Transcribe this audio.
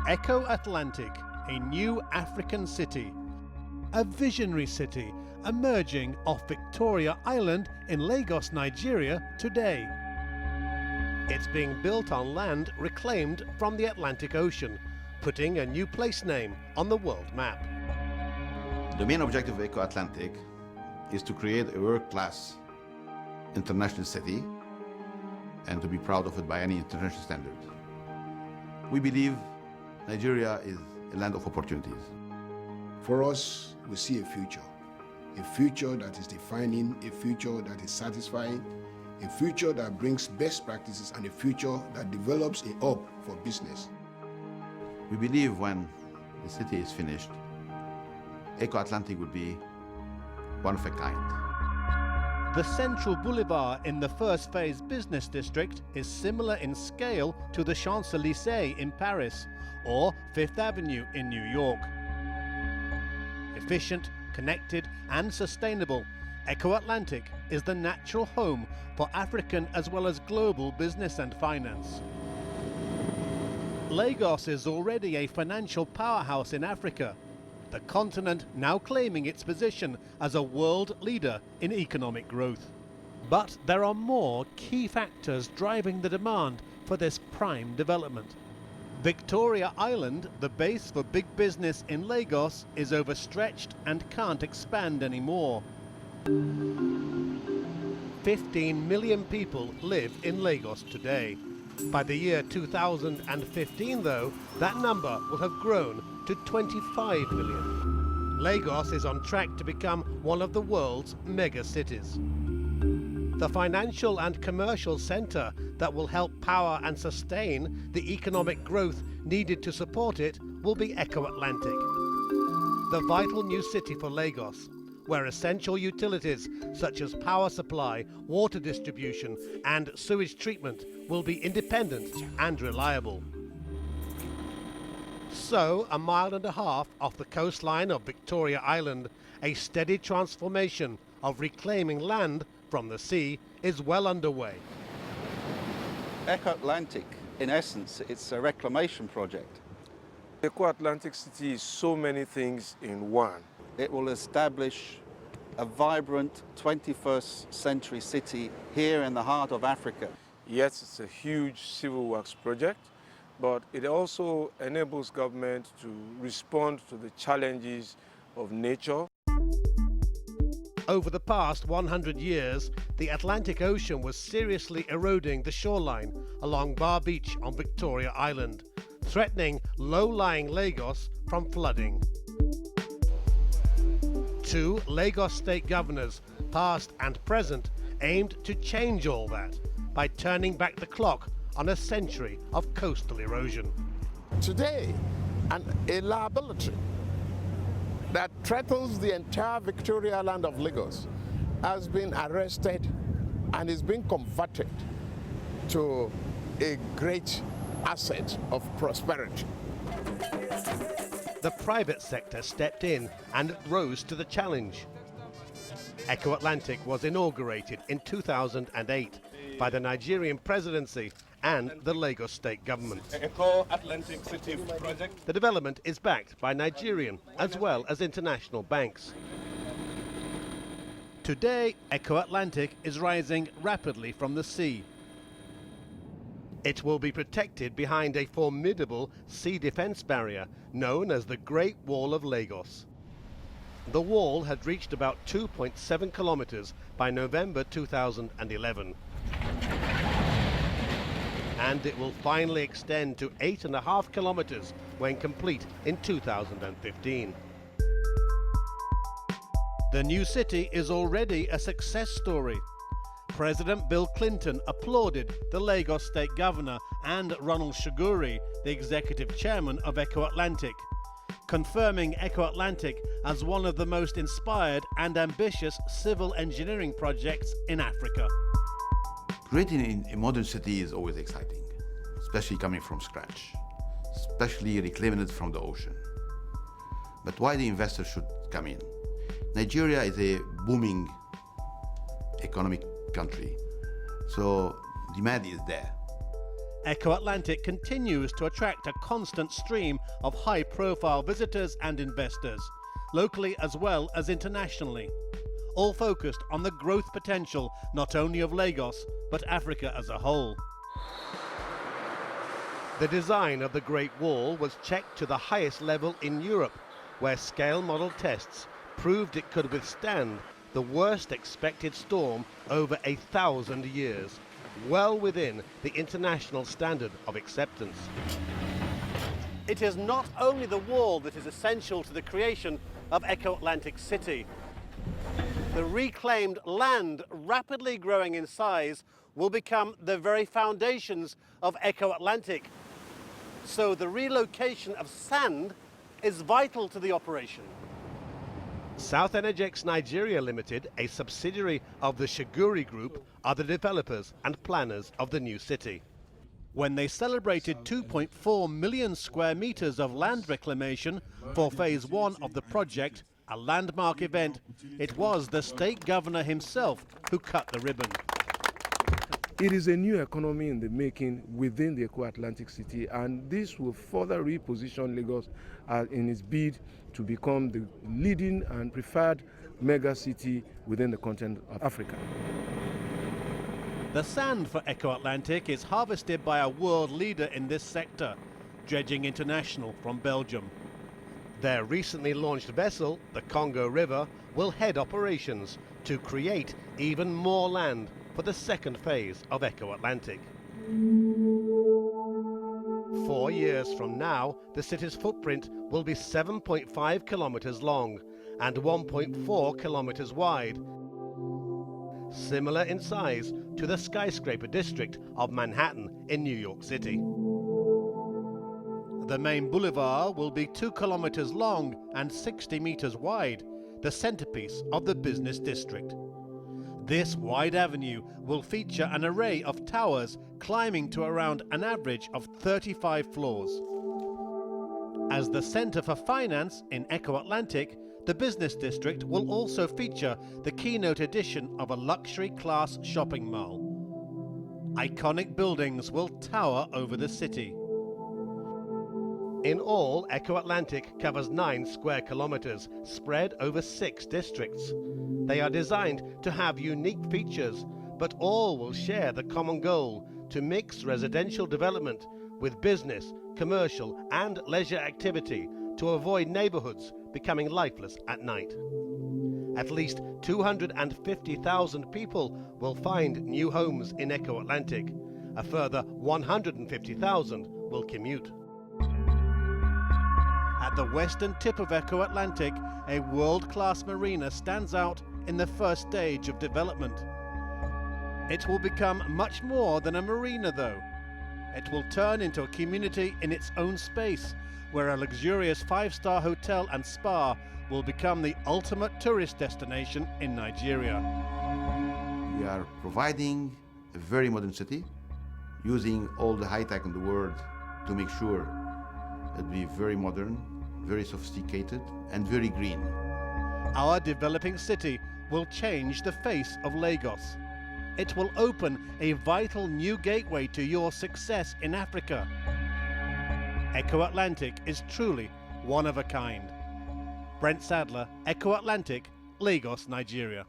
Eco Atlantic, a new African city. A visionary city emerging off Victoria Island in Lagos, Nigeria today. It's being built on land reclaimed from the Atlantic Ocean, putting a new place name on the world map. The main objective of Eco Atlantic is to create a world-class international city and to be proud of it by any international standard. We believe Nigeria is a land of opportunities. For us, we see a future that is defining, a future that is satisfying, a future that brings best practices, and a future that develops a hub for business. We believe when the city is finished, Eco Atlantic would be one of a kind. The Central Boulevard in the first phase business district is similar in scale to the Champs-Élysées in Paris or Fifth Avenue in New York. Efficient, connected and sustainable, Eco Atlantic is the natural home for African as well as global business and finance. Lagos is already a financial powerhouse in Africa, the continent now claiming its position as a world leader in economic growth. But there are more key factors driving the demand for this prime development. Victoria Island, the base for big business in Lagos, is overstretched and can't expand anymore. 15 million people live in Lagos today. By the year 2015, though, that number will have grown to 25 million. Lagos is on track to become one of the world's mega cities. The financial and commercial centre that will help power and sustain the economic growth needed to support it will be Eco Atlantic, the vital new city for Lagos, where essential utilities such as power supply, water distribution and sewage treatment will be independent and reliable. So, a mile and a half off the coastline of Victoria Island, a steady transformation of reclaiming land from the sea is well underway. Eco Atlantic, in essence, it's a reclamation project. Eco Atlantic City is so many things in one. It will establish a vibrant 21st century city here in the heart of Africa. Yes, it's a huge civil works project, but it also enables government to respond to the challenges of nature. Over the past 100 years, the Atlantic Ocean was seriously eroding the shoreline along Bar Beach on Victoria Island, threatening low-lying Lagos from flooding. Two Lagos state governors, past and present, aimed to change all that by turning back the clock on a century of coastal erosion. Today, a liability that threatens the entire Victoria Island of Lagos has been arrested and is being converted to a great asset of prosperity. The private sector stepped in and rose to the challenge. Eco Atlantic was inaugurated in 2008 by the Nigerian presidency and the Lagos state government. Eco Atlantic City project. The development is backed by Nigerian as well as international banks. Today, Eco Atlantic is rising rapidly from the sea. It will be protected behind a formidable sea defense barrier known as the Great Wall of Lagos. The wall had reached about 2.7 kilometers by November 2011. And it will finally extend to 8.5 kilometers when complete in 2015. The new city is already a success story. President Bill Clinton applauded the Lagos State Governor and Ronald Shuguri, the executive chairman of Eco Atlantic, confirming Eco Atlantic as one of the most inspired and ambitious civil engineering projects in Africa. Creating a modern city is always exciting, especially coming from scratch, especially reclaiming it from the ocean. But why the investors should come in? Nigeria is a booming economic country, so demand is there. Eco Atlantic continues to attract a constant stream of high-profile visitors and investors, locally as well as internationally, all focused on the growth potential not only of Lagos, but Africa as a whole. The design of the Great Wall was checked to the highest level in Europe, where scale model tests proved it could withstand the worst expected storm over 1,000 years, well within the international standard of acceptance. It is not only the wall that is essential to the creation of Eco Atlantic City. The reclaimed land, rapidly growing in size, will become the very foundations of Eco Atlantic. So the relocation of sand is vital to the operation. South Energex Nigeria Limited, a subsidiary of the Shiguri Group, are the developers and planners of the new city. When they celebrated 2.4 million square meters of land reclamation for phase 1 of the project, a landmark event, it was the state governor himself who cut the ribbon. It is a new economy in the making within the Eco Atlantic City, and this will further reposition Lagos in its bid to become the leading and preferred mega city within the continent of Africa. The sand for Eco Atlantic is harvested by a world leader in this sector, Dredging International from Belgium. Their recently launched vessel, the Congo River, will head operations to create even more land for the second phase of Eco Atlantic. 4 years from now, the city's footprint will be 7.5 kilometers long and 1.4 kilometers wide, similar in size to the skyscraper district of Manhattan in New York City. The main boulevard will be 2 kilometers long and 60 meters wide, the centerpiece of the business district. This wide avenue will feature an array of towers climbing to around an average of 35 floors. As the center for finance in Eco Atlantic, the business district will also feature the keynote edition of a luxury class shopping mall. Iconic buildings will tower over the city. In all, Eco Atlantic covers 9 square kilometers, spread over 6 districts. They are designed to have unique features, but all will share the common goal to mix residential development with business, commercial and leisure activity to avoid neighborhoods becoming lifeless at night. At least 250,000 people will find new homes in Eco Atlantic. A further 150,000 will commute. At the western tip of Eco Atlantic, a world-class marina stands out in the first stage of development. It will become much more than a marina though. It will turn into a community in its own space, where a luxurious 5-star hotel and spa will become the ultimate tourist destination in Nigeria. We are providing a very modern city, using all the high tech in the world to make sure it will be very modern, very sophisticated, and very green. Our developing city will change the face of Lagos. It will open a vital new gateway to your success in Africa. Eco Atlantic is truly one of a kind. Brent Sadler, Eco Atlantic, Lagos, Nigeria.